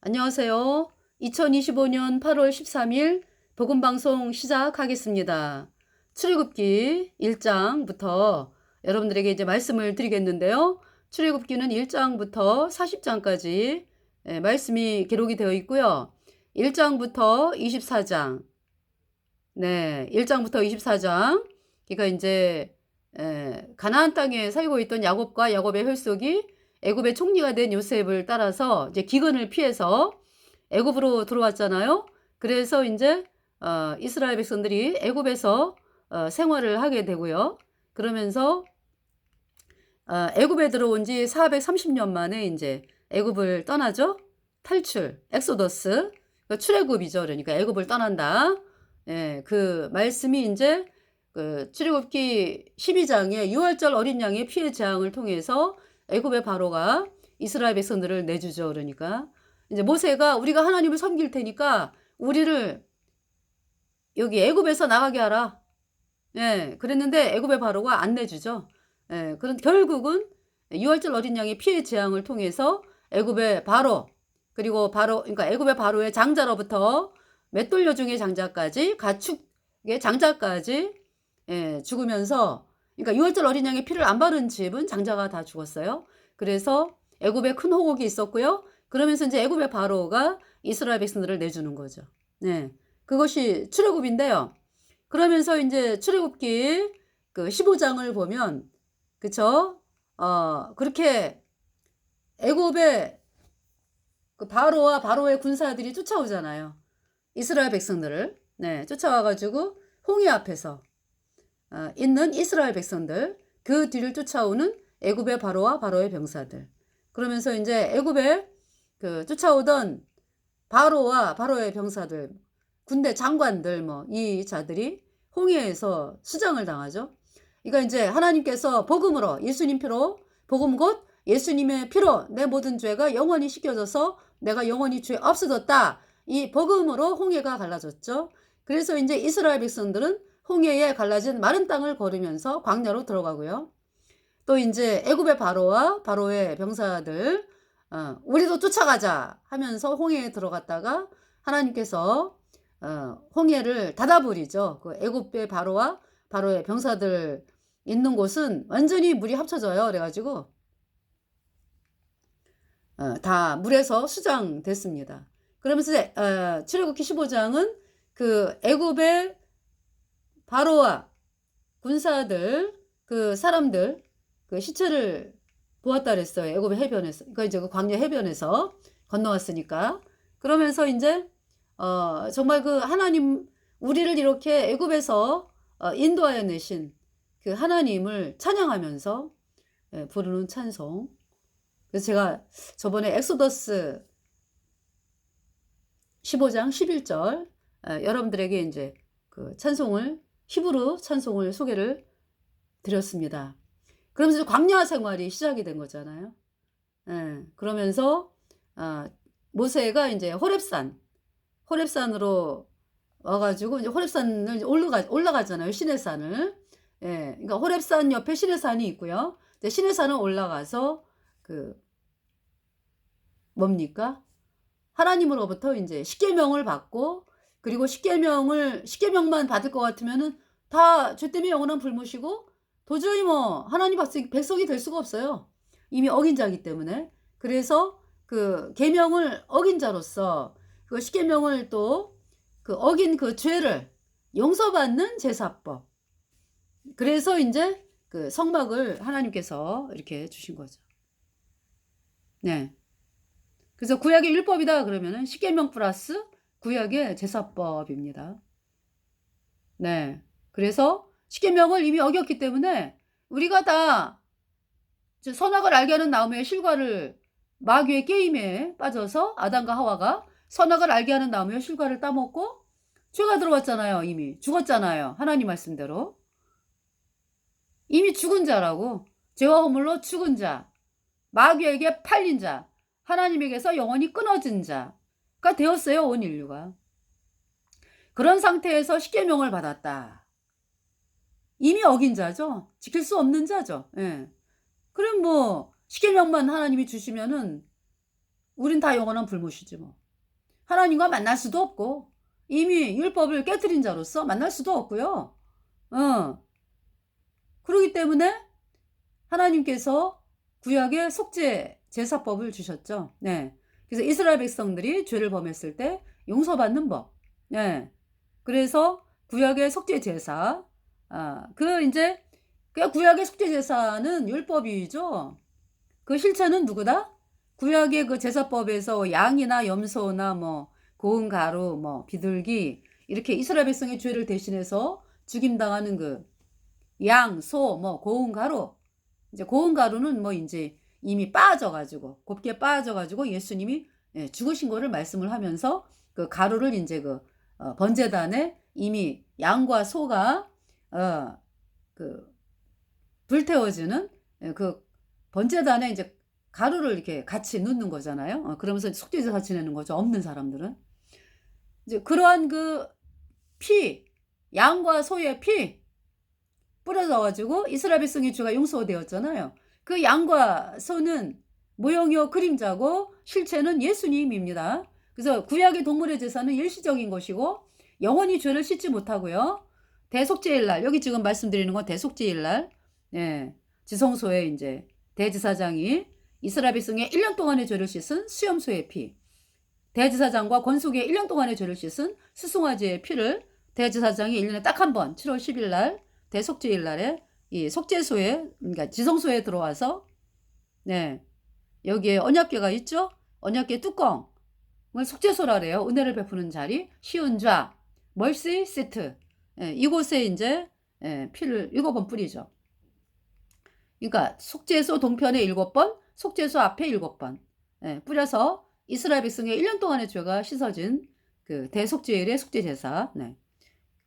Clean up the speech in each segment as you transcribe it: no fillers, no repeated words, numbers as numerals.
안녕하세요. 2025년 8월 13일 복음방송 시작하겠습니다. 출애굽기 1장부터 여러분들에게 이제 말씀을 드리겠는데요. 출애굽기는 1장부터 40장까지 말씀이 기록이 되어 있고요. 1장부터 24장, 1장부터 24장, 그러니까 이제 가나안 땅에 살고 있던 야곱과 야곱의 혈족이 애굽의 총리가 된 요셉을 따라서 이제 기근을 피해서 애굽으로 들어왔잖아요. 그래서 이제 이스라엘 백성들이 애굽에서 생활을 하게 되고요. 그러면서 애굽에 들어온 지 430년 만에 이제 애굽을 떠나죠. 탈출, 엑소더스, 그러니까 출애굽이죠. 그러니까 애굽을 떠난다. 그 말씀이 이제 그 출애굽기 12장에 6월절 어린 양의 피의 재앙을 통해서 애굽의 바로가 이스라엘 백성들을 내주죠. 그러니까 이제 모세가 우리가 하나님을 섬길 테니까 우리를 여기 애굽에서 나가게 하라. 그랬는데 애굽의 바로가 안 내주죠. 그런 결국은 6월절 어린 양의 피의 재앙을 통해서 애굽의 바로, 그리고 바로, 그러니까 애굽의 바로의 장자로부터 맷돌려 중의 장자까지, 가축의 장자까지 죽으면서, 그러니까 6월절 어린 양의 피를 안 바른 집은 장자가 다 죽었어요. 그래서 애굽에 큰 호곡이 있었고요. 그러면서 이제 애굽의 바로가 이스라엘 백성들을 내주는 거죠. 그것이 출애굽인데요. 그러면서 이제 출애굽기 그 15장을 보면, 그쵸? 그렇게 애굽의 그 바로와 바로의 군사들이 쫓아오잖아요. 이스라엘 백성들을. 쫓아와가지고 홍해 앞에서 있는 이스라엘 백성들, 그 뒤를 쫓아오는 애굽의 바로와 바로의 병사들. 그러면서 이제 애굽에 그 쫓아오던 바로와 바로의 병사들, 군대 장관들 이 자들이 홍해에서 수장을 당하죠. 그러니까 이제 하나님께서 복음으로, 예수님 피로, 복음 곧 예수님의 피로 내 모든 죄가 영원히 씻겨져서 내가 영원히 죄 없어졌다. 이 복음으로 홍해가 갈라졌죠. 그래서 이제 이스라엘 백성들은 홍해에 갈라진 마른 땅을 걸으면서 광야로 들어가고요. 또 이제 애굽의 바로와 바로의 병사들, 우리도 쫓아가자 하면서 홍해에 들어갔다가 하나님께서 홍해를 닫아버리죠. 그 애굽의 바로와 바로의 병사들 있는 곳은 완전히 물이 합쳐져요. 그래가지고 다 물에서 수장됐습니다. 그러면서 출애굽기 15장은 그 애굽의 바로와 군사들, 그 사람들, 그 시체를 보았다 그랬어요. 애굽의 해변에서. 그러니까 이제 그 광야 해변에서 건너왔으니까. 그러면서 이제 정말 그 하나님, 우리를 이렇게 애굽에서 인도하여 내신 그 하나님을 찬양하면서 부르는 찬송. 그래서 제가 저번에 엑소더스 15장 11절 여러분들에게 이제 그 찬송을, 히브리 찬송을 소개를 드렸습니다. 그러면서 광야 생활이 시작이 된 거잖아요. 그러면서 모세가 이제 호렙산으로 와가지고 이제 호렙산을 올라가잖아요. 시내산을. 그러니까 호렙산 옆에 시내산이 있고요. 이제 시내산을 올라가서 그 뭡니까? 하나님으로부터 이제 십계명을 받고, 그리고 십계명만 받을 것 같으면은 다 죄 때문에 영원한 불못이고 도저히 하나님 백성이 될 수가 없어요. 이미 어긴 자이기 때문에. 그래서 그 계명을 어긴 자로서 그 십계명을 또 그 어긴 그 죄를 용서받는 제사법. 그래서 이제 그 성막을 하나님께서 이렇게 주신 거죠. 그래서 구약의 율법이다 그러면은 십계명 플러스 구약의 제사법입니다. 그래서 십계명을 이미 어겼기 때문에 우리가 다 선악을 알게 하는 나무의 실과를, 마귀의 게임에 빠져서 아담과 하와가 선악을 알게 하는 나무의 실과를 따먹고 죄가 들어왔잖아요. 이미 죽었잖아요. 하나님 말씀대로. 이미 죽은 자라고. 죄와 허물로 죽은 자, 마귀에게 팔린 자, 하나님에게서 영원히 끊어진 자가 되었어요. 온 인류가. 그런 상태에서 십계명을 받았다. 이미 어긴 자죠. 지킬 수 없는 자죠. 그럼 십계명만 하나님이 주시면은 우린 다 영원한 불못이지 뭐. 하나님과 만날 수도 없고 이미 율법을 깨뜨린 자로서 만날 수도 없고요. 그렇기 때문에 하나님께서 구약의 속죄 제사법을 주셨죠. 네. 그래서 이스라엘 백성들이 죄를 범했을 때 용서받는 법. 네. 그래서 구약의 속죄 제사. 이제 그 구약의 속죄 제사는 율법이죠. 그 실체는 누구다? 구약의 그 제사법에서 양이나 염소나 뭐 고운 가루, 뭐 비둘기 이렇게 이스라엘 백성의 죄를 대신해서 죽임당하는 그 양, 소, 뭐 고운 가루. 이제 고운 가루는 뭐 이제 이미 빠져가지고 곱게 빠져가지고 예수님이 죽으신 거를 말씀을 하면서 그 가루를 이제 그 번제단에 이미 양과 소가 그 불태워지는 그 번제단에 이제 가루를 이렇게 같이 넣는 거잖아요. 그러면서 속죄제사 지내는 거죠. 없는 사람들은. 이제 그러한 그 피, 양과 소의 피 뿌려져가지고 이스라엘 백성의 죄가 용서되었잖아요. 그 양과 소는 모형이요 그림자고 실체는 예수님입니다. 그래서 구약의 동물의 제사는 일시적인 것이고 영원히 죄를 씻지 못하고요. 대속죄일날, 여기 지금 말씀드리는 건 대속죄일날, 지성소에 이제 대제사장이 이스라엘 백성의 1년 동안의 죄를 씻은 수염소의 피, 대제사장과 권속의 1년 동안의 죄를 씻은 수송아지의 피를 대제사장이 1년에 딱 한 번 7월 10일 날 대속죄일 날에 이 속죄소에, 그러니까 지성소에 들어와서 여기에 언약궤가 있죠. 언약궤 뚜껑 속죄소라래요. 은혜를 베푸는 자리, 시은좌, 멀시 시트, 이곳에 이제 피를 7번 뿌리죠. 그러니까 속죄소 동편에 7번, 속죄소 앞에 7번 뿌려서 이스라엘 백성의 1년 동안의 죄가 씻어진 그 대속죄일의 속죄제사.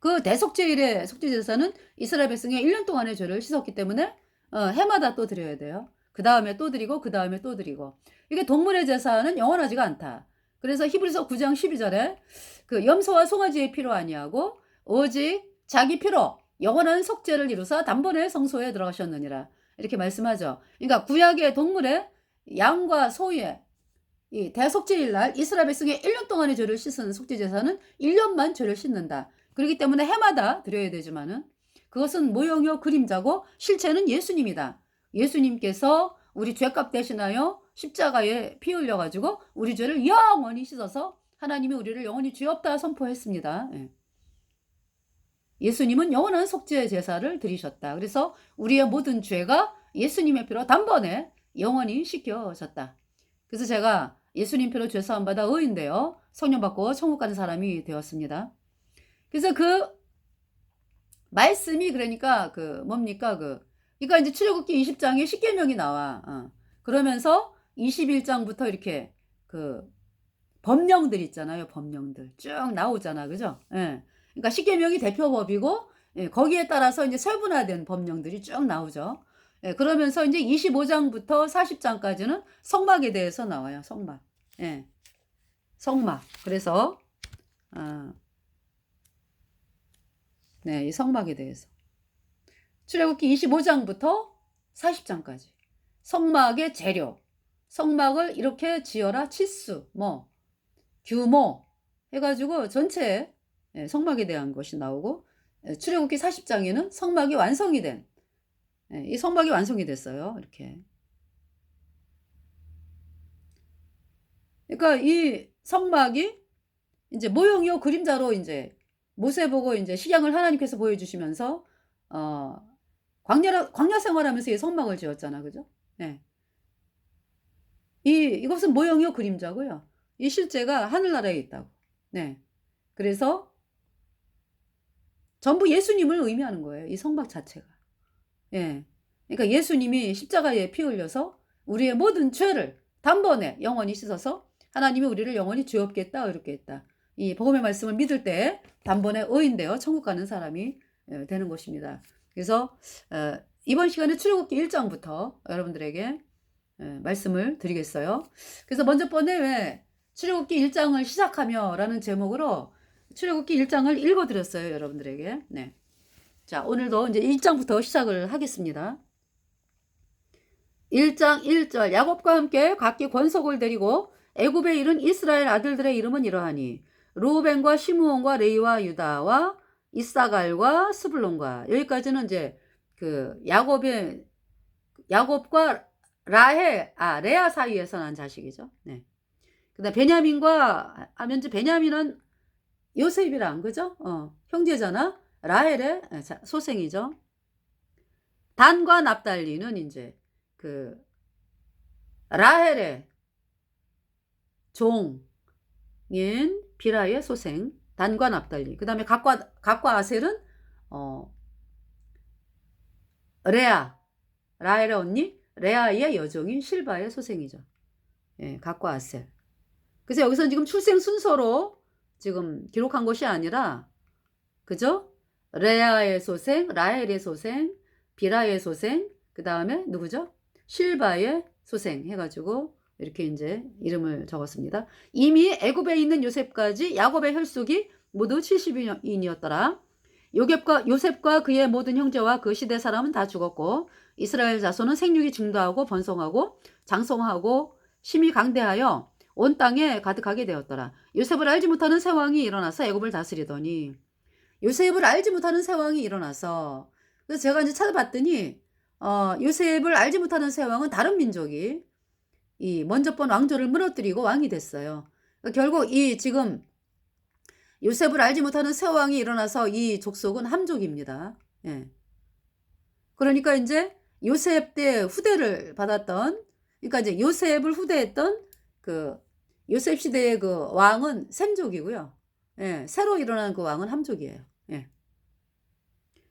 그 대속죄일의 속죄제사는 이스라엘 백성의 1년 동안의 죄를 씻었기 때문에 해마다 또 드려야 돼요. 그 다음에 또 드리고 그 다음에 또 드리고. 이게 동물의 제사는 영원하지가 않다. 그래서 히브리서 9장 12절에 그 염소와 송아지의 피로 아니하고 오직 자기 피로 영원한 속죄를 이루사 단번에 성소에 들어가셨느니라. 이렇게 말씀하죠. 그러니까 구약의 동물의 양과 소의 이 대속죄일 날 이스라엘 백성의 1년 동안의 죄를 씻은 속죄제사는 1년만 죄를 씻는다. 그렇기 때문에 해마다 드려야 되지만은 그것은 모형이요 그림자고 실체는 예수님이다. 예수님께서 우리 죄값 대신하여 십자가에 피 흘려가지고 우리 죄를 영원히 씻어서 하나님이 우리를 영원히 죄 없다 선포했습니다. 예수님은 영원한 속죄 제사를 드리셨다. 그래서 우리의 모든 죄가 예수님의 피로 단번에 영원히 씻겨졌다. 그래서 제가 예수님 피로 죄사함 받아 의인되어 성령 받고 천국 가는 사람이 되었습니다. 그래서 그 말씀이 그러니까 그 뭡니까 그러니까 이제 출애굽기 20장에 십계명이 나와. 그러면서 21장부터 이렇게 그 법령들 있잖아요. 법령들 쭉 나오잖아, 그죠? 그러니까 십계명이 대표법이고 거기에 따라서 이제 세분화된 법령들이 쭉 나오죠. 그러면서 이제 25장부터 40장까지는 성막에 대해서 나와요. 성막. 성막. 그래서 이 성막에 대해서. 출애굽기 25장부터 40장까지. 성막의 재료. 성막을 이렇게 지어라. 치수, 뭐 규모 해가지고 전체 성막에 대한 것이 나오고 출애굽기 40장에는 성막이 완성이 된 이 성막이 완성이 됐어요. 이렇게. 그러니까 이 성막이 이제 모형이요 그림자로 이제 모세 보고 이제 식양을 하나님께서 보여주시면서 광야 생활하면서 이 성막을 지었잖아, 그죠? 이것은 모형이요 그림자고요. 이 실제가 하늘나라에 있다고. 그래서 전부 예수님을 의미하는 거예요. 이 성막 자체가. 그러니까 예수님이 십자가에 피 흘려서 우리의 모든 죄를 단번에 영원히 씻어서 하나님이 우리를 영원히 죄 없게 했다, 의롭게 했다. 이 복음의 말씀을 믿을 때 단번에 의인되어 천국 가는 사람이 되는 것입니다. 그래서 이번 시간에 출애굽기 1장부터 여러분들에게 말씀을 드리겠어요. 그래서 먼저 번에 왜 출애굽기 1장을 시작하며 라는 제목으로 출애굽기 1장을 읽어드렸어요. 여러분들에게. 자, 오늘도 이제 1장부터 시작을 하겠습니다. 1장 1절 야곱과 함께 각기 권속을 데리고 애굽에 이른 이스라엘 아들들의 이름은 이러하니 르우벤과 시므온과 레위와 유다와 이사갈과 스불론과 여기까지는 이제 그 야곱과 레아 사이에서 난 자식이죠. 네. 그다음 베냐민과 하면 이제 베냐민은 요셉이랑 그죠? 형제잖아. 라헬의 소생이죠. 단과 납달리는 이제 그 라헬의 종인 비라의 소생 단과 납달리. 그다음에 각과 아셀은 라헬의 언니 레아의 여종인 실바의 소생이죠. 예, 각과 아셀. 그래서 여기서 지금 출생 순서로 지금 기록한 것이 아니라 그죠? 레아의 소생, 라헬의 소생, 비라의 소생, 그 다음에 누구죠? 실바의 소생 해가지고 이렇게 이제 이름을 적었습니다. 이미 애굽에 있는 요셉까지 야곱의 혈속이 모두 70인이었더라. 요셉과 그의 모든 형제와 그 시대 사람은 다 죽었고 이스라엘 자손은 생육이 증가하고 번성하고 장성하고 심히 강대하여 온 땅에 가득하게 되었더라. 요셉을 알지 못하는 새 왕이 일어나서 애굽을 다스리더니 요셉을 알지 못하는 새 왕이 일어나서 그래서 제가 이제 찾아봤더니 요셉을 알지 못하는 새 왕은 다른 민족이 이 먼저 번 왕조를 무너뜨리고 왕이 됐어요. 그러니까 결국 이 지금 요셉을 알지 못하는 새 왕이 일어나서 이 족속은 함족입니다. 예. 그러니까 이제 요셉 때 후대를 받았던 그러니까 이제 요셉을 후대했던 그 요셉 시대의 그 왕은 셈족이고요. 예, 새로 일어난 그 왕은 함족이에요. 예.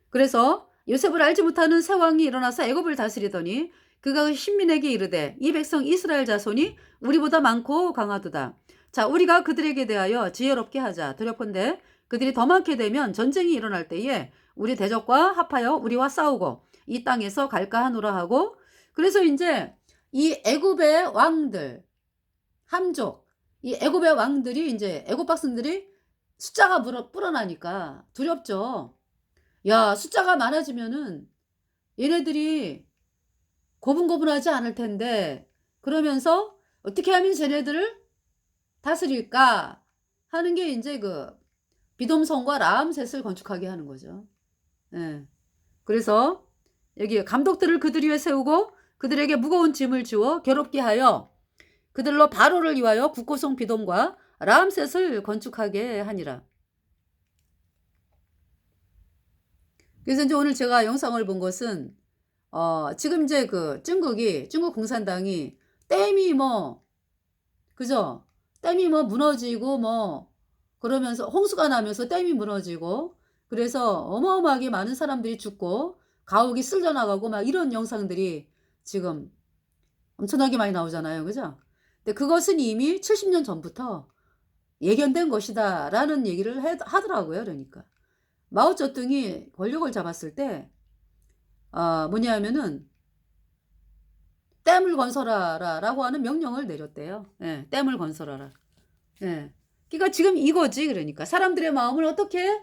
그래서 요셉을 알지 못하는 새 왕이 일어나서 애굽을 다스리더니 그가 신민에게 이르되 이 백성 이스라엘 자손이 우리보다 많고 강하도다. 자, 우리가 그들에게 대하여 지혜롭게 하자. 두렵건대 그들이 더 많게 되면 전쟁이 일어날 때에 우리 대적과 합하여 우리와 싸우고 이 땅에서 갈까 하노라 하고 그래서 이제 이 애굽의 왕들 함족 이 애굽의 왕들이 이제 애굽 백성들이 숫자가 불어나니까 두렵죠. 야, 숫자가 많아지면은 얘네들이 고분고분하지 않을 텐데 그러면서 어떻게 하면 쟤네들을 다스릴까 하는 게 이제 그 비돔성과 라암셋을 건축하게 하는 거죠. 예. 그래서 여기 감독들을 그들 위에 세우고 그들에게 무거운 짐을 주어 괴롭게 하여 그들로 바로를 위하여 국고성 비돔과 라암셋을 건축하게 하니라. 그래서 이제 오늘 제가 영상을 본 것은 지금 이제 그 중국 공산당이 댐이 뭐 그죠? 댐이 뭐 무너지고 뭐 그러면서 홍수가 나면서 댐이 무너지고 그래서 어마어마하게 많은 사람들이 죽고 가옥이 쓸려 나가고 막 이런 영상들이 지금 엄청나게 많이 나오잖아요. 그죠? 근데 그것은 이미 70년 전부터 예견된 것이다라는 얘기를 하더라고요. 그러니까 마오쩌둥이 권력을 잡았을 때 뭐냐면은 댐을 건설하라라고 하는 명령을 내렸대요. 예, 댐을 건설하라. 예. 그러니까 지금 이거지. 그러니까 사람들의 마음을 어떻게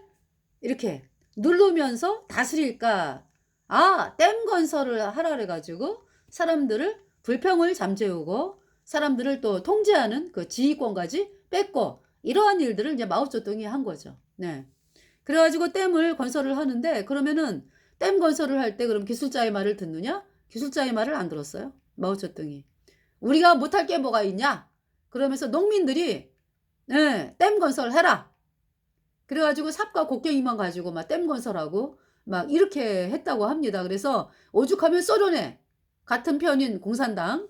이렇게 누르면서 다스릴까? 댐 건설을 하라 그래가지고 사람들을 불평을 잠재우고 사람들을 또 통제하는 그 지휘권까지 뺏고 이러한 일들을 이제 마오쩌둥이 한 거죠. 네. 그래가지고 댐을 건설을 하는데 그러면은 댐 건설을 할 때 그럼 기술자의 말을 듣느냐? 기술자의 말을 안 들었어요. 마오쩌둥이. 우리가 못할 게 뭐가 있냐? 그러면서 농민들이 네, 댐 건설해라. 그래가지고 삽과 곡괭이만 가지고 막 댐 건설하고 막 이렇게 했다고 합니다. 그래서 오죽하면 소련에 같은 편인 공산당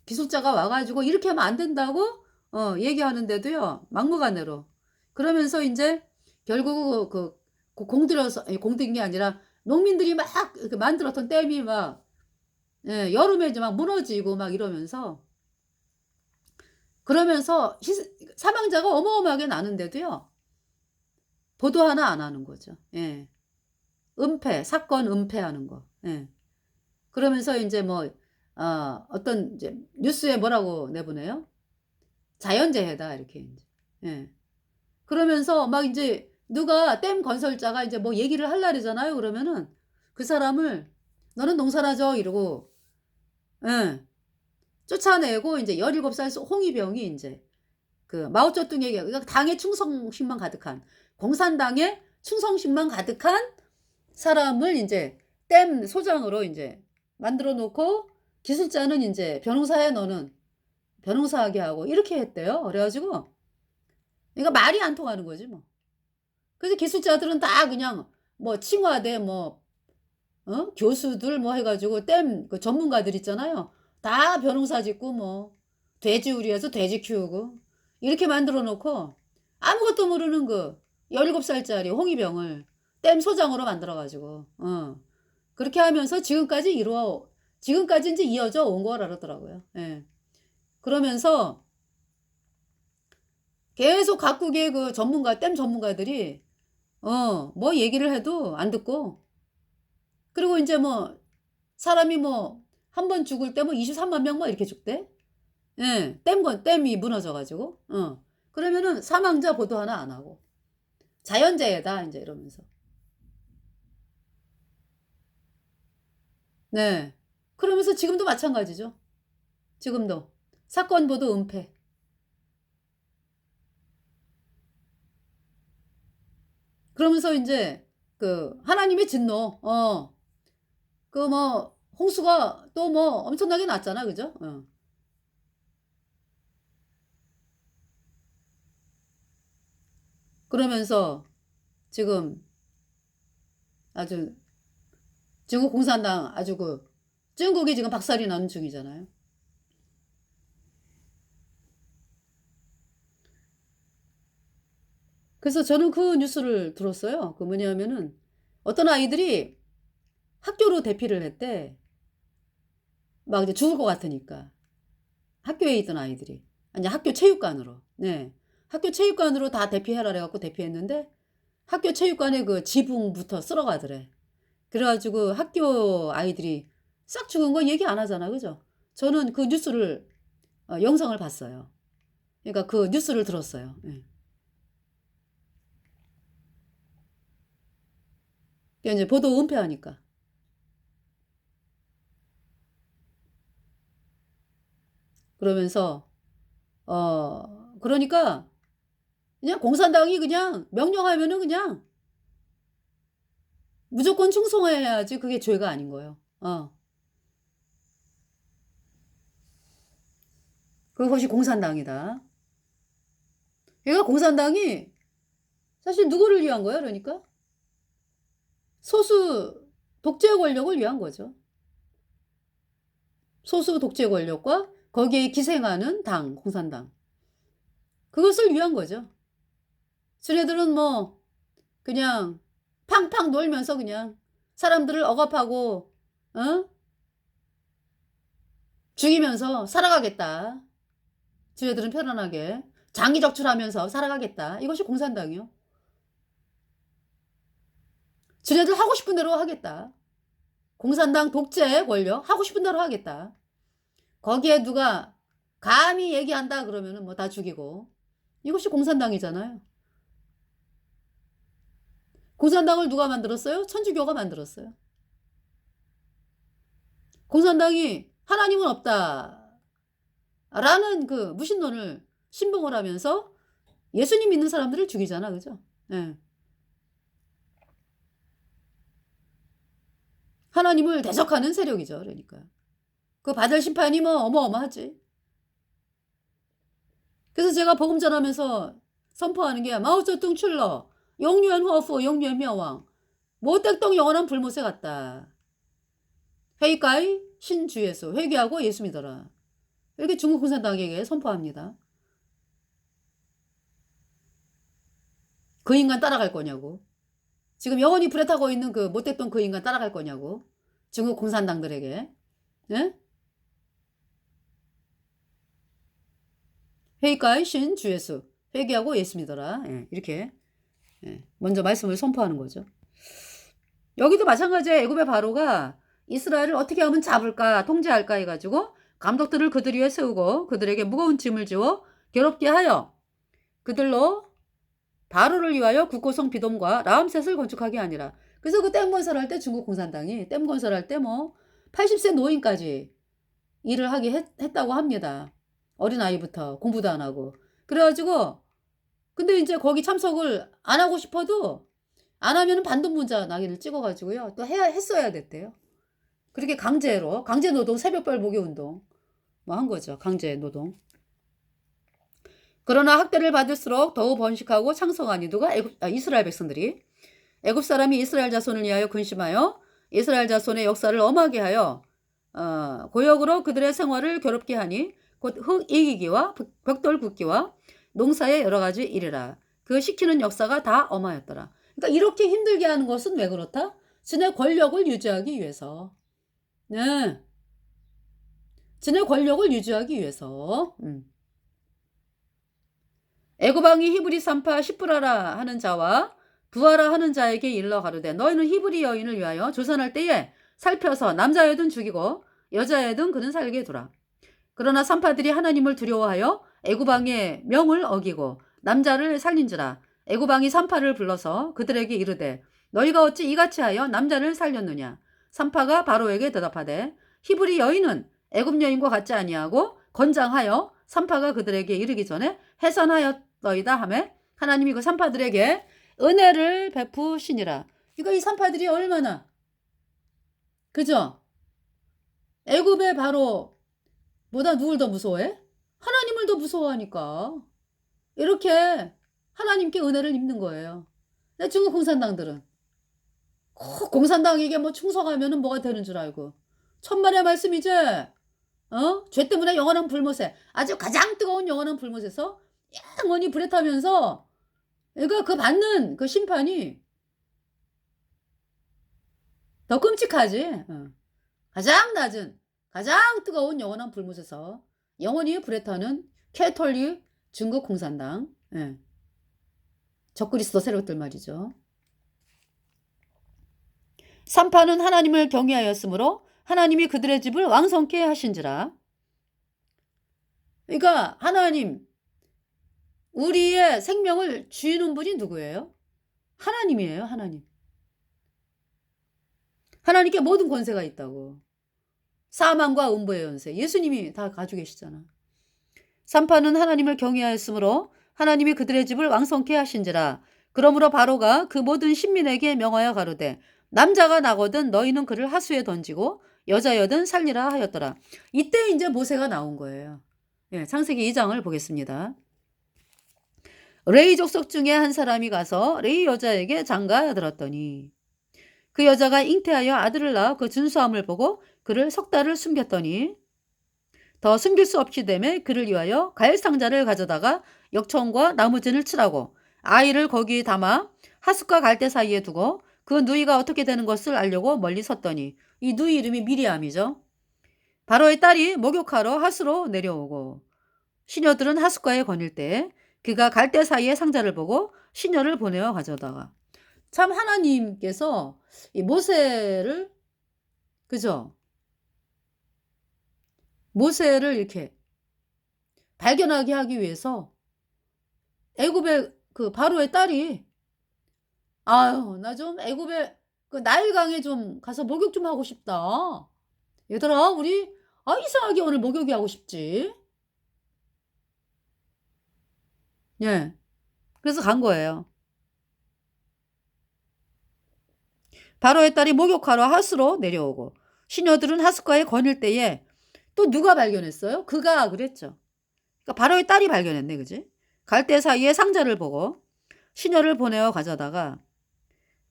기술자가 와가지고 이렇게 하면 안 된다고 얘기하는데도요 막무가내로 그러면서 이제 결국 그 공들여서 공든 게 아니라 농민들이 막 만들었던 댐이 막 여름에 이제 막 무너지고 막 이러면서 그러면서 사망자가 어마어마하게 나는데도요 보도 하나 안 하는 거죠. 예. 사건 은폐하는 거. 예. 그러면서 이제 뭐 어떤 이제 뉴스에 뭐라고 내보내요? 자연재해다 이렇게 이제. 예. 그러면서 막 이제 누가 댐 건설자가 이제 뭐 얘기를 하려잖아요. 그러면은 그 사람을 너는 농사라져 이러고 예. 쫓아내고 이제 17살 홍위병이 이제 그 마오쩌둥에게, 그러니까 당의 충성심만 가득한, 공산당의 충성심만 가득한 사람을 이제 댐 소장으로 이제 만들어 놓고, 기술자는 이제 변호사야 너는, 변호사하게 하고 이렇게 했대요. 그래가지고 그러니까 말이 안 통하는 거지 뭐. 그래서 기술자들은 다 그냥 뭐 칭화대 뭐 교수들 뭐 해가지고 댐 그 전문가들 있잖아요. 다 변호사 짓고 뭐 돼지우리에서 돼지 키우고 이렇게 만들어 놓고, 아무것도 모르는 그 17살짜리 홍위병을 댐 소장으로 만들어 가지고 그렇게 하면서 지금까지 이제 이어져 온 거라 그러더라고요. 예. 그러면서 계속 각국의 그 댐 전문가들이 뭐 얘기를 해도 안 듣고, 그리고 이제 뭐 사람이 뭐 한 번 죽을 때 뭐 23만 명 뭐 이렇게 죽대. 예. 댐이 무너져 가지고. 그러면은 사망자 보도 하나 안 하고 자연재해다 이제 이러면서. 네. 그러면서 지금도 마찬가지죠. 지금도 사건 보도 은폐. 그러면서 이제 그 하나님의 진노. 그 뭐 홍수가 또 뭐 엄청나게 났잖아. 그죠? 그러면서 지금 아주 중국 공산당 아주 그 중국이 지금 박살이 나는 중이잖아요. 그래서 저는 그 뉴스를 들었어요. 그 뭐냐면은 어떤 아이들이 학교로 대피를 했대. 막 이제 죽을 것 같으니까. 학교에 있던 아이들이. 아니, 학교 체육관으로. 네. 학교 체육관으로 다 대피해라 그래갖고 대피했는데 학교 체육관에 그 지붕부터 쓸어가더래. 그래가지고 학교 아이들이 싹 죽은 거 얘기 안 하잖아. 그죠? 저는 그 뉴스를, 영상을 봤어요. 그러니까 그 뉴스를 들었어요. 예. 이제 보도 은폐하니까. 그러면서, 그러니까 그냥 공산당이 그냥 명령하면은 그냥 무조건 충성해야지 그게 죄가 아닌 거예요. 그것이 공산당이다. 그러니까 공산당이 사실 누구를 위한 거야, 그러니까? 소수 독재 권력을 위한 거죠. 소수 독재 권력과 거기에 기생하는 당, 공산당. 그것을 위한 거죠. 쟤네들은 뭐 그냥 팡팡 놀면서 그냥 사람들을 억압하고 죽이면서 살아가겠다. 쟤네들은 편안하게 장기 적출하면서 살아가겠다. 이것이 공산당이요. 쟤네들 하고 싶은 대로 하겠다. 공산당 독재 권력 하고 싶은 대로 하겠다. 거기에 누가 감히 얘기한다 그러면은 뭐 다 죽이고. 이것이 공산당이잖아요. 공산당을 누가 만들었어요? 천주교가 만들었어요. 공산당이 하나님은 없다 라는 그 무신론을 신봉을 하면서 예수님 믿는 사람들을 죽이잖아. 그죠? 예. 하나님을 대적하는 세력이죠. 그러니까 그 받을 심판이 뭐 어마어마하지. 그래서 제가 복음 전하면서 선포하는 게 마오쩌둥 출러 영유한 허후 영유한 묘왕 모택동 영원한 불못에 갔다. 회의가이 신주예수 회개하고 예수 믿어라. 이렇게 중국 공산당에게 선포합니다. 그 인간 따라갈 거냐고. 지금 영원히 불에 타고 있는 그 못됐던 그 인간 따라갈 거냐고. 중국 공산당들에게. 예? 회의가이 신주예수 회개하고 예수 믿어라. 예, 이렇게 먼저 말씀을 선포하는 거죠. 여기도 마찬가지예요. 애굽의 바로가 이스라엘을 어떻게 하면 잡을까 통제할까 해가지고 감독들을 그들 위에 세우고 그들에게 무거운 짐을 지워 괴롭게 하여 그들로 바로를 위하여 국고성 비돔과 라암셋을 건축하게 하니라. 그래서 그 댐 건설할 때 중국 공산당이 댐 건설할 때 뭐 80세 노인까지 일을 하게 했다고 합니다. 어린아이부터 공부도 안 하고. 그래가지고 근데 이제 거기 참석을 안 하고 싶어도 안 하면은 반동문자 낙인을 찍어가지고요. 또 했어야 됐대요. 그렇게 강제 노동, 새벽별 목요운동 뭐 한 거죠. 강제 노동. 그러나 학대를 받을수록 더욱 번식하고 창성하니 누가 이스라엘 백성들이 애굽 사람이 이스라엘 자손을 위하여 근심하여 이스라엘 자손의 역사를 엄하게 하여 고역으로 그들의 생활을 괴롭게 하니 곧 흙 이기기와 벽돌 굽기와 농사의 여러 가지 일이라. 그 시키는 역사가 다 엄하였더라. 그러니까 이렇게 힘들게 하는 것은 왜 그렇다? 진의 권력을 유지하기 위해서. 네. 진의 권력을 유지하기 위해서. 애굽 왕이 히브리 산파 시프라라 하는 자와 부하라 하는 자에게 일러 가로되 너희는 히브리 여인을 위하여 조선할 때에 살펴서 남자여든 죽이고 여자여든 그는 살게 두라. 그러나 산파들이 하나님을 두려워하여 애굽 왕의 명을 어기고 남자를 살린지라. 애굽 왕이 산파를 불러서 그들에게 이르되 너희가 어찌 이같이 하여 남자를 살렸느냐. 산파가 바로에게 대답하되 히브리 여인은 애굽 여인과 같지 아니하고 건장하여 산파가 그들에게 이르기 전에 해산하였더이다 하매 하나님이 그 산파들에게 은혜를 베푸시니라. 그러니까 이 산파들이 얼마나 그죠? 애굽의 바로 보다 누굴 더 무서워해? 하나님을 더 무서워하니까 이렇게 하나님께 은혜를 입는 거예요. 중국 공산당들은 꼭 공산당에게 뭐 충성하면은 뭐가 되는 줄 알고 천만의 말씀이지. 죄 때문에 영원한 불못에 아주 가장 뜨거운 영원한 불못에서 영원히 불에 타면서 그러니까 그 받는 그 심판이 더 끔찍하지. 가장 낮은 가장 뜨거운 영원한 불못에서 영원히 불에 타는 캐톨릭 중국 공산당. 적그리스도 세력들 말이죠. 산파는 하나님을 경외하였으므로 하나님이 그들의 집을 왕성케 하신지라. 그러니까 하나님 우리의 생명을 주이는 분이 누구예요? 하나님이에요. 하나님. 하나님께 모든 권세가 있다고. 사망과 음부의 연세 예수님이 다 가지고 계시잖아. 산파는 하나님을 경외하였으므로 하나님이 그들의 집을 왕성케 하신지라. 그러므로 바로가 그 모든 신민에게 명하여 가로되 남자가 나거든 너희는 그를 하수에 던지고 여자여든 살리라 하였더라. 이때 이제 모세가 나온 거예요. 창세기 2장을 보겠습니다. 레위 족속 중에 한 사람이 가서 레위 여자에게 장가 들었더니 그 여자가 잉태하여 아들을 낳아 그 준수함을 보고 그를 석 달을 숨겼더니 더 숨길 수 없이 되매 그를 위하여 가일 상자를 가져다가 역청과 나무진을 칠하고 아이를 거기에 담아 하숫과 갈대 사이에 두고 그 누이가 어떻게 되는 것을 알려고 멀리 섰더니 이 누이 이름이 미리암이죠. 바로의 딸이 목욕하러 하수로 내려오고 시녀들은 하숫가에 거닐 때 그가 갈대 사이에 상자를 보고 시녀를 보내어 가져다가 참 하나님께서 이 모세를 그죠? 모세를 이렇게 발견하게 하기 위해서 애굽의 그 바로의 딸이 아유 나 좀 애굽의 그 나일강에 좀 가서 목욕 좀 하고 싶다. 얘들아 우리 이상하게 오늘 목욕이 하고 싶지. 그래서 간 거예요. 바로의 딸이 목욕하러 하수로 내려오고 시녀들은 하숫가에 거닐 때에 또 누가 발견했어요? 그가 그랬죠. 그러니까 바로의 딸이 발견했네. 그지? 갈대 사이에 상자를 보고 시녀를 보내어 가져다가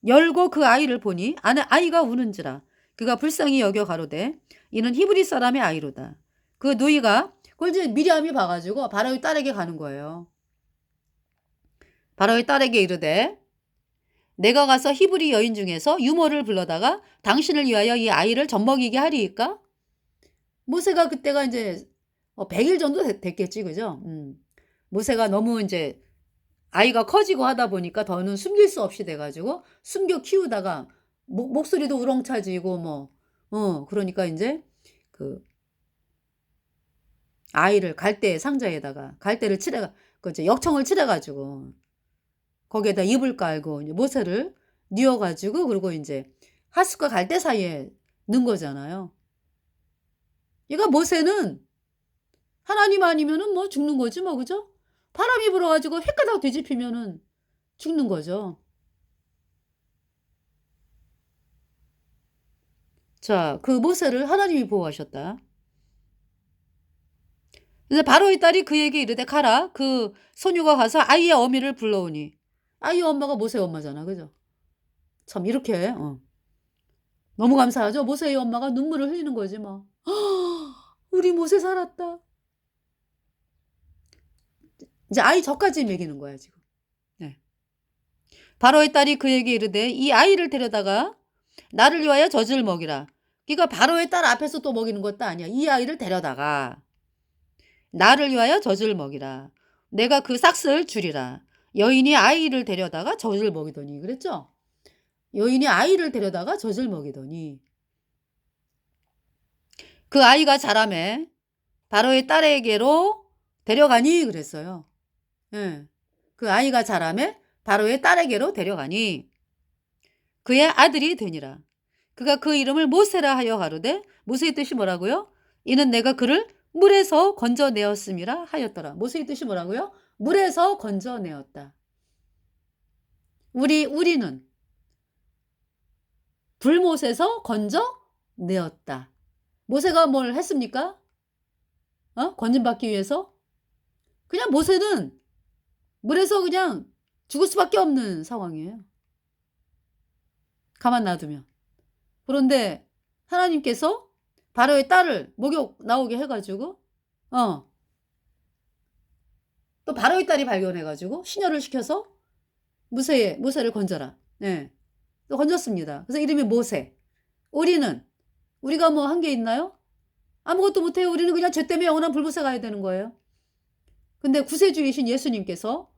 열고 그 아이를 보니 안에 아이가 우는지라. 그가 불쌍히 여겨 가로되 이는 히브리 사람의 아이로다. 그 누이가 그걸 이제 미리암이 봐가지고 바로의 딸에게 가는 거예요. 바로의 딸에게 이르되 내가 가서 히브리 여인 중에서 유모를 불러다가 당신을 위하여 이 아이를 젖먹이게 하리이까? 모세가 그때가 이제 100일 정도 됐겠지. 그죠? 모세가 너무 이제 아이가 커지고 하다 보니까 더는 숨길 수 없이 돼가지고 숨겨 키우다가 목소리도 우렁차지고 그러니까 이제 그 아이를 갈대 상자에다가 갈대를 이제 역청을 칠해가지고 거기에다 이불 깔고 이제 모세를 뉘어가지고 그리고 이제 하숫과 갈대 사이에 넣은 거잖아요. 그러니까 모세는 하나님 아니면은 뭐 죽는 거지 뭐, 그죠? 바람이 불어 가지고 휘까닥 뒤집히면은 죽는 거죠. 자, 그 모세를 하나님이 보호하셨다. 그래서 바로의 딸이 그에게 이르되 가라. 그 소녀가 가서 아이의 어미를 불러오니. 아이의 엄마가 모세의 엄마잖아. 그죠? 참 이렇게 너무 감사하죠. 모세의 엄마가 눈물을 흘리는 거지 뭐. 우리 모세 살았다. 이제 아이 젖까지 먹이는 거야 지금. 네. 바로의 딸이 그에게 이르되 이 아이를 데려다가 나를 위하여 젖을 먹이라. 그러니까 바로의 딸 앞에서 또 먹이는 것도 아니야. 이 아이를 데려다가 나를 위하여 젖을 먹이라. 내가 그 싹을 주리라. 여인이 아이를 데려다가 젖을 먹이더니 그랬죠? 여인이 아이를 데려다가 젖을 먹이더니 그 아이가 자라매 바로의 딸에게로 데려가니 그랬어요. 예. 그 아이가 자라매 바로의 딸에게로 데려가니 그의 아들이 되니라. 그가 그 이름을 모세라 하여 가로되 모세의 뜻이 뭐라고요? 이는 내가 그를 물에서 건져내었음이라 하였더라. 모세의 뜻이 뭐라고요? 물에서 건져내었다. 우리는 불못에서 건져내었다. 모세가 뭘 했습니까? 건진받기 위해서? 그냥 모세는 물에서 그냥 죽을 수밖에 없는 상황이에요. 가만 놔두면. 그런데 하나님께서 바로의 딸을 목욕 나오게 해가지고 또 바로의 딸이 발견해가지고 시녀를 시켜서 모세를 건져라. 네. 또 건졌습니다. 그래서 이름이 모세. 우리가 뭐 한 게 있나요? 아무것도 못해요. 우리는 그냥 죄 때문에 영원한 불못에 가야 되는 거예요. 근데 구세주이신 예수님께서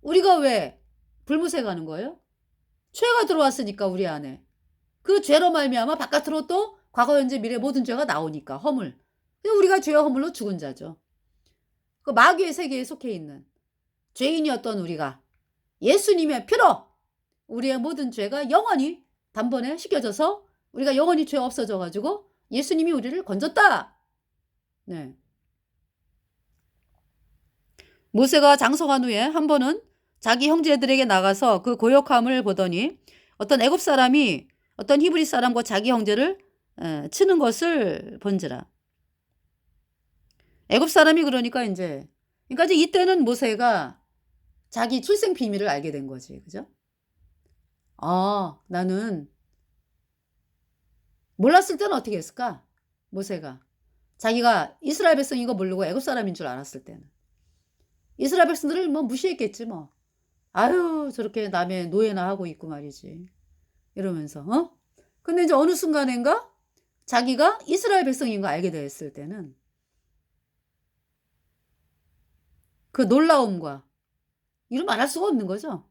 우리가 왜 불못에 가는 거예요? 죄가 들어왔으니까 우리 안에. 그 죄로 말미암아 바깥으로 또 과거 현재 미래 모든 죄가 나오니까 허물. 우리가 죄와 허물로 죽은 자죠. 그 마귀의 세계에 속해 있는 죄인이었던 우리가 예수님의 피로 우리의 모든 죄가 영원히 단번에 씻겨져서 우리가 영원히 죄 없어져 가지고 예수님이 우리를 건졌다. 네. 모세가 장성한 후에 한 번은 자기 형제들에게 나가서 그 고역함을 보더니 어떤 애굽 사람이 어떤 히브리 사람과 자기 형제를 치는 것을 본지라. 애굽 사람이 그러니까 이제 이때는 모세가 자기 출생 비밀을 알게 된 거지. 그죠? 나는 몰랐을 때는 어떻게 했을까? 모세가 자기가 이스라엘 백성인 거 모르고 애굽 사람인 줄 알았을 때는 이스라엘 백성들을 뭐 무시했겠지 뭐. 아유 저렇게 남의 노예나 하고 있고 말이지. 이러면서 근데 이제 어느 순간인가 자기가 이스라엘 백성인 거 알게 됐을 때는 그 놀라움과 이루 말할 수가 없는 거죠.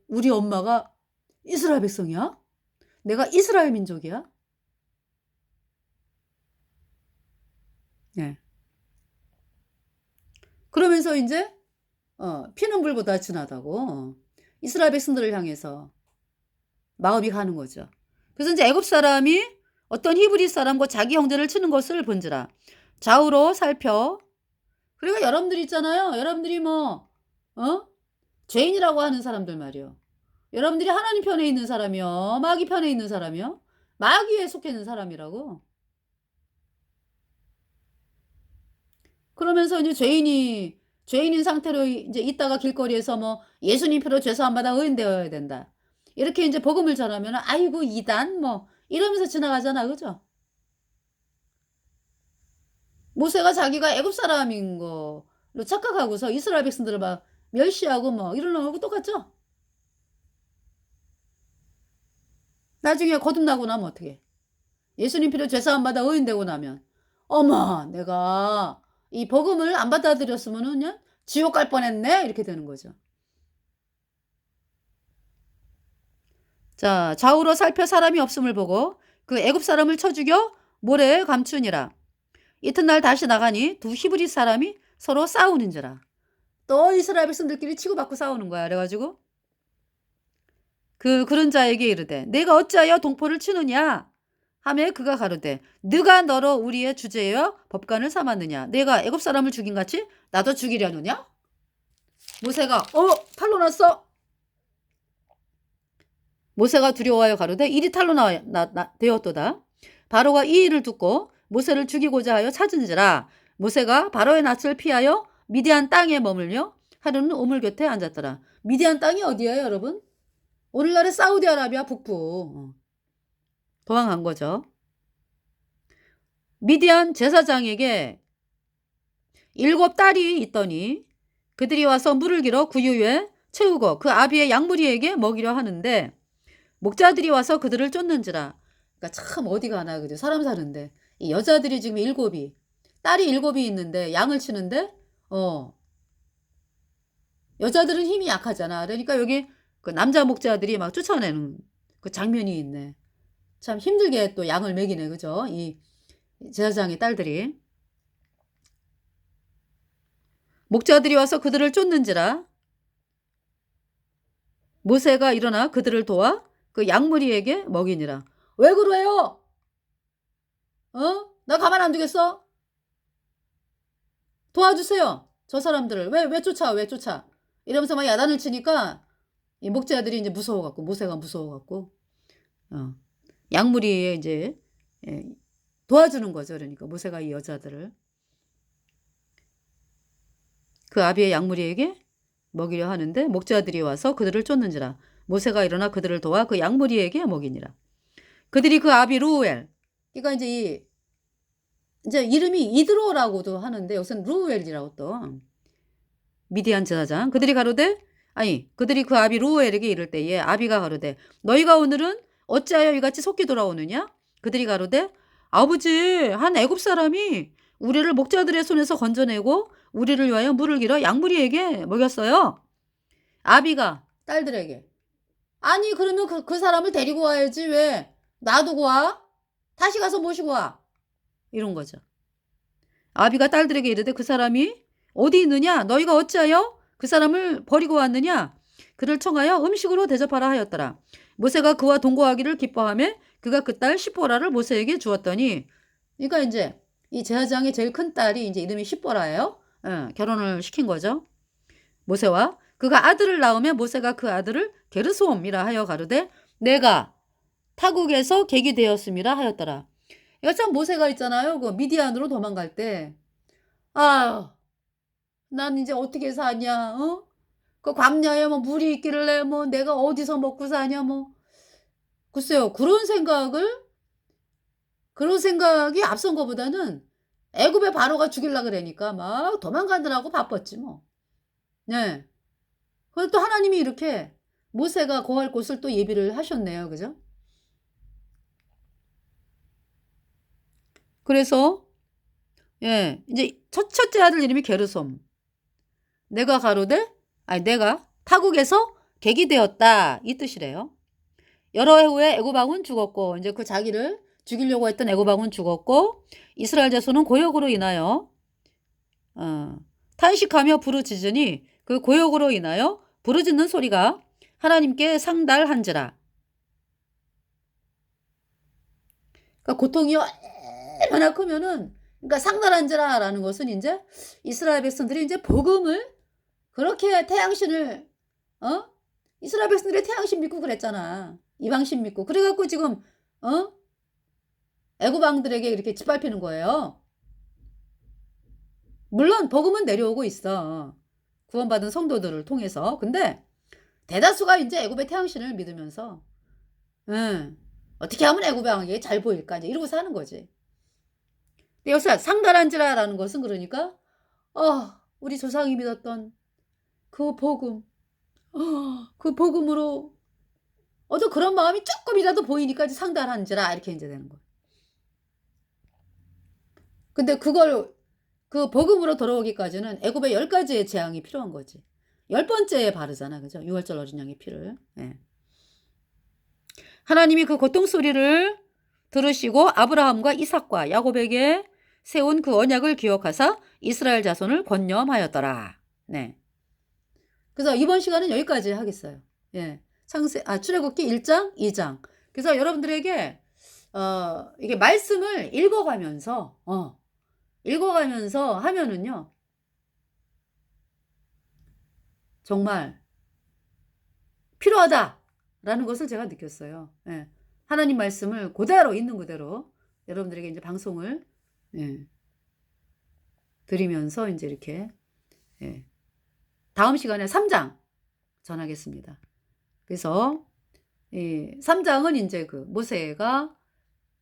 우리 엄마가 이스라엘 백성이야? 내가 이스라엘 민족이야? 네. 그러면서 이제 피는 불보다 진하다고 이스라엘 백성들을 향해서 마음이 가는 거죠. 그래서 이제 애굽 사람이 어떤 히브리 사람과 자기 형제를 치는 것을 본지라. 좌우로 살펴. 그러니까 여러분들 있잖아요. 여러분들이 뭐 죄인이라고 하는 사람들 말이요. 여러분들이 하나님 편에 있는 사람이요. 마귀 편에 있는 사람이요. 마귀에 속해 있는 사람이라고. 그러면서 이제 죄인인 상태로 이제 있다가 길거리에서 뭐 예수님 피로 죄사함 받아 의인되어야 된다. 이렇게 이제 복음을 전하면 아이고 이단 뭐 이러면서 지나가잖아. 그죠? 모세가 자기가 애굽 사람인 거로 착각하고서 이스라엘 백성들을 막 멸시하고 뭐 이러는 거하고 똑같죠? 나중에 거듭나고 나면 어떻게? 예수님 피로 죄사함 받아 의인되고 나면 어머 내가 이 복음을 안 받아들였으면은 그냥 지옥 갈 뻔했네 이렇게 되는 거죠. 자, 좌우로 살펴 사람이 없음을 보고 그 애굽 사람을 쳐 죽여 모래에 감추니라. 이튿날 다시 나가니 두 히브리 사람이 서로 싸우는지라. 또 이스라엘 백성들끼리 치고받고 싸우는 거야. 그래가지고 그런 자에게 이르되 내가 어찌하여 동포를 치느냐? 하매 그가 가로되 네가 너로 우리의 주제여 법관을 삼았느냐. 내가 애굽 사람을 죽인 같이 나도 죽이려느냐. 모세가 탈로 났어. 모세가 두려워하여 가로되 일이 탈로 되었도다. 바로가 이 일을 듣고 모세를 죽이고자 하여 찾은지라. 모세가 바로의 낯을 피하여 미디안 땅에 머물며 하루는 우물 곁에 앉았더라. 미디안 땅이 어디예요, 여러분? 오늘날의 사우디아라비아 북부. 도망간 거죠. 미디안 제사장에게 7 딸이 있더니 그들이 와서 물을 길어 구유에 채우고 그 아비의 양무리에게 먹이려 하는데 목자들이 와서 그들을 쫓는지라. 그러니까 참 어디 가나 그죠? 사람 사는데 이 여자들이 지금 7이 딸이 7이 있는데 양을 치는데 여자들은 힘이 약하잖아. 그러니까 여기 그 남자 목자들이 막 쫓아내는 그 장면이 있네. 참 힘들게 또 양을 먹이네, 그죠? 이 제사장의 딸들이. 목자들이 와서 그들을 쫓는지라. 모세가 일어나 그들을 도와 그 양무리에게 먹이니라. 왜 그래요? 나 가만 안 두겠어? 도와주세요. 저 사람들을. 왜 쫓아? 이러면서 막 야단을 치니까 이 목자들이 이제 무서워갖고, 모세가 무서워갖고, 양무리에 이제, 도와주는 거죠. 그러니까 모세가 이 여자들을. 그 아비의 양무리에게 먹이려 하는데 목자들이 와서 그들을 쫓는지라. 모세가 일어나 그들을 도와 그 양무리에게 먹이니라. 그들이 그 아비 루우엘. 그러니까 이제 이름이 이드로라고도 하는데 여기서는 루우엘이라고 또. 미디안 제사장. 그들이 그 아비 루우엘에게 이를 때에 아비가 가로되 너희가 오늘은 어찌하여 이같이 속기 돌아오느냐? 그들이 가로되 아버지 한 애굽 사람이 우리를 목자들의 손에서 건져내고 우리를 위하여 물을 길어 양무리에게 먹였어요. 아비가 딸들에게 아니 그러면 그 사람을 데리고 와야지 왜 놔두고 와? 다시 가서 모시고 와. 이런 거죠. 아비가 딸들에게 이르되 그 사람이 어디 있느냐? 너희가 어찌하여 그 사람을 버리고 왔느냐? 그를 청하여 음식으로 대접하라 하였더라. 모세가 그와 동거하기를 기뻐하며 그가 그 딸 시보라를 모세에게 주었더니 그러니까 이제 이 제사장의 제일 큰 딸이 이제 이름이 시보라예요. 결혼을 시킨 거죠. 모세와 그가 아들을 낳으면 모세가 그 아들을 게르솜이라 하여 가로되 내가 타국에서 객이 되었음이라 하였더라. 이거 참 모세가 있잖아요. 그 미디안으로 도망갈 때 난 이제 어떻게 사냐? 그 광야에 뭐 물이 있길래 뭐 내가 어디서 먹고 사냐 뭐 글쎄요. 그런 생각이 앞선 거보다는 애굽의 바로가 죽이려고 그러니까 막 도망가느라고 바빴지 뭐. 네. 그래서 또 하나님이 이렇게 모세가 거할 곳을 또 예비를 하셨네요. 그죠? 그래서 이제 첫째 아들 이름이 게르솜. 내가 타국에서 객이 되었다 이 뜻이래요. 여러 해 후에 애굽 왕은 죽었고 이제 그 자기를 죽이려고 했던 애굽 왕은 죽었고 이스라엘 자손은 고역으로 인하여 탄식하며 부르짖으니 그 고역으로 인하여 부르짖는 소리가 하나님께 상달한지라. 그러니까 고통이 얼마나 크면은 그러니까 상달한지라라는 것은 이제 이스라엘 백성들이 이제 복음을 그렇게 태양신을 이스라엘 백성들이 태양신 믿고 그랬잖아. 이방신 믿고. 그래갖고 지금 애굽 왕들에게 이렇게 짓밟히는 거예요. 물론 복음은 내려오고 있어. 구원받은 성도들을 통해서. 근데 대다수가 이제 애굽의 태양신을 믿으면서 어떻게 하면 애굽 왕에게 잘 보일까 이제 이러고 사는 거지. 근데 여기서 상달한지라라는 것은 그러니까 우리 조상이 믿었던 그 복음 그 복음으로 어떤 그런 마음이 조금이라도 보이니까 이제 상달한지라 이렇게 이제 되는 거야. 근데 그 복음으로 돌아오기까지는 애굽의 10가지의 재앙이 필요한 거지. 10번째에 바르잖아. 그죠? 유월절 어린 양의 피를. 하나님이 그 고통 소리를 들으시고 아브라함과 이삭과 야곱에게 세운 그 언약을 기억하사 이스라엘 자손을 권념하였더라. 네. 그래서 이번 시간은 여기까지 하겠어요. 출애굽기 1장, 2장. 그래서 여러분들에게 이게 말씀을 읽어가면서 하면은요. 정말 필요하다라는 것을 제가 느꼈어요. 예. 하나님 말씀을 그대로 있는 그대로 여러분들에게 이제 방송을 예, 드리면서 이제 이렇게 예, 다음 시간에 3장 전하겠습니다. 그래서 이 3장은 이제 그 모세가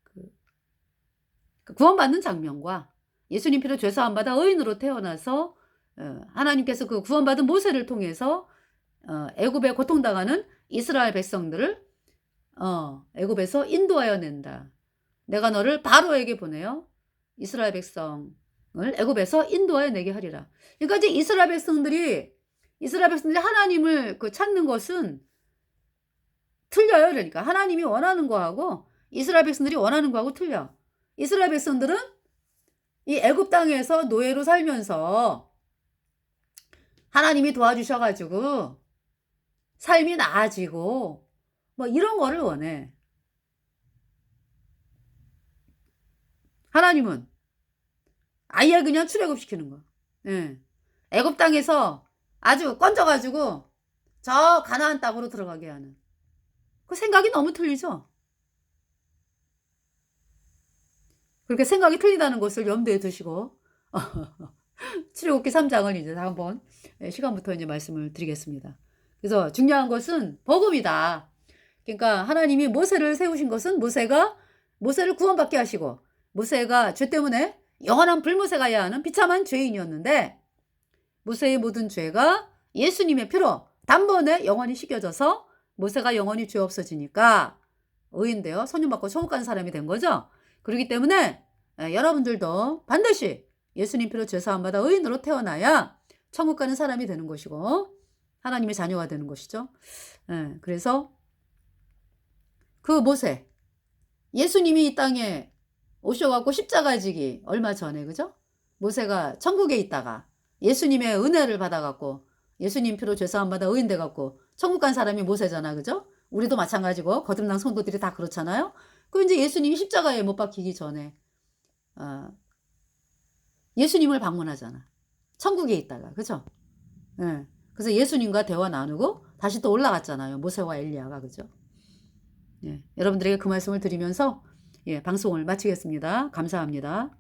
그 구원받는 장면과 예수님 피로 죄 사함 받아 의인으로 태어나서 하나님께서 그 구원받은 모세를 통해서 애굽에 고통당하는 이스라엘 백성들을 애굽에서 인도하여 낸다. 내가 너를 바로에게 보내어 이스라엘 백성을 애굽에서 인도하여 내게 하리라. 그러니까 이제 이스라엘 백성들이 하나님을 그 찾는 것은 틀려요. 그러니까 하나님이 원하는 거하고 이스라엘 백성들이 원하는 거하고 틀려. 이스라엘 백성들은 이 애굽 땅에서 노예로 살면서 하나님이 도와주셔가지고 삶이 나아지고 뭐 이런 거를 원해. 하나님은 아예 그냥 출애굽시키는 거야. 예. 애굽 땅에서 아주 건져가지고 저 가나안 땅으로 들어가게 하는. 그 생각이 너무 틀리죠. 그렇게 생각이 틀리다는 것을 염두에 두시고 출애굽기 3장을 이제 한번 시간부터 이제 말씀을 드리겠습니다. 그래서 중요한 것은 복음이다. 그러니까 하나님이 모세를 세우신 것은 모세를 구원받게 하시고 모세가 죄 때문에 영원한 불못에 가야 하는 비참한 죄인이었는데 모세의 모든 죄가 예수님의 피로 단번에 영원히 씻겨져서 모세가 영원히 죄 없어지니까 의인되어 선임받고 천국 가는 사람이 된 거죠. 그렇기 때문에 여러분들도 반드시 예수님 피로 죄 사함 받아 의인으로 태어나야 천국 가는 사람이 되는 것이고 하나님의 자녀가 되는 것이죠. 그래서 그 모세 예수님이 이 땅에 오셔갖고 십자가 지기 얼마 전에 그죠? 모세가 천국에 있다가 예수님의 은혜를 받아갖고 예수님 피로 죄 사함 받아 의인 돼갖고 천국 간 사람이 모세잖아, 그죠? 우리도 마찬가지고 거듭난 성도들이 다 그렇잖아요. 그 이제 예수님이 십자가에 못 박히기 전에 예수님을 방문하잖아. 천국에 있다가 그죠? 예. 그래서 예수님과 대화 나누고 다시 또 올라갔잖아요. 모세와 엘리야가 그죠? 예. 여러분들에게 그 말씀을 드리면서 방송을 마치겠습니다. 감사합니다.